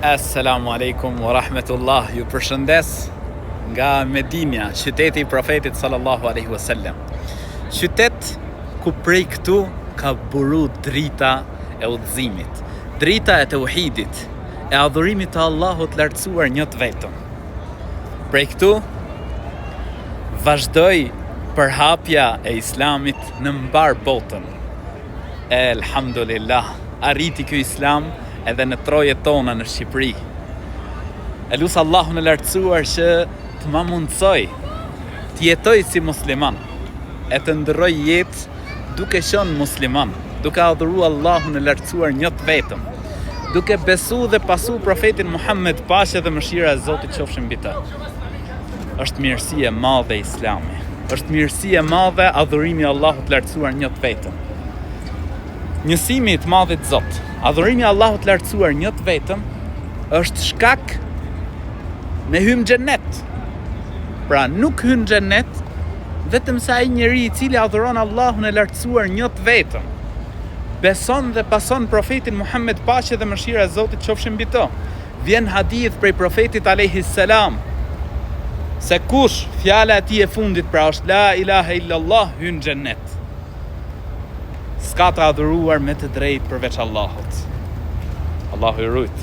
Assalamu alaikum wa rahmetullah. Ju përshëndes nga Medinja, qyteti i profetit sallallahu alaihi wasallam. Qytet ku prej këtu ka buru drita e udhëzimit, drita e tauhidit, e adhurimit të Allahut lartësuar njët vetëm. Prej këtu vazhdoi përhapja e Islamit në mbar botën. Elhamdulillah, arriti ky Islam edhe në trojet tona në Shqipëri. E lusë Allahun e lartësuar që të ma mundsoj të jetoj si musliman, e të ndërroj jetë duke qenë musliman, duke adhuru Allahun e lartësuar njët vetëm, duke besu dhe pasu profetin Muhammed, paqja dhe mëshira e Zotit qofshin mbi të. Është mirësi e madhe Islami, është mirësi e madhe adhurimi Allahut lartësuar njët vetëm. Njësimi të madhit Zot, adhurimi Allahut lartësuar njët vetëm, është shkak me hym xhennet. Pra nuk hyn xhennet vetëm sa ai njeri i cili adhuron Allahun e lartësuar njët vetëm, beson dhe pason profetin Muhammed, paqja dhe mëshira e Zotit qofshin mbi të. Vjen hadith prej profetit alayhi salam se kush fjala e tij e fundit pra është la ilaha illallah hyn xhennet. S'ka të adhuruar me të drejtë përveç Allahut. Allahu i rujt.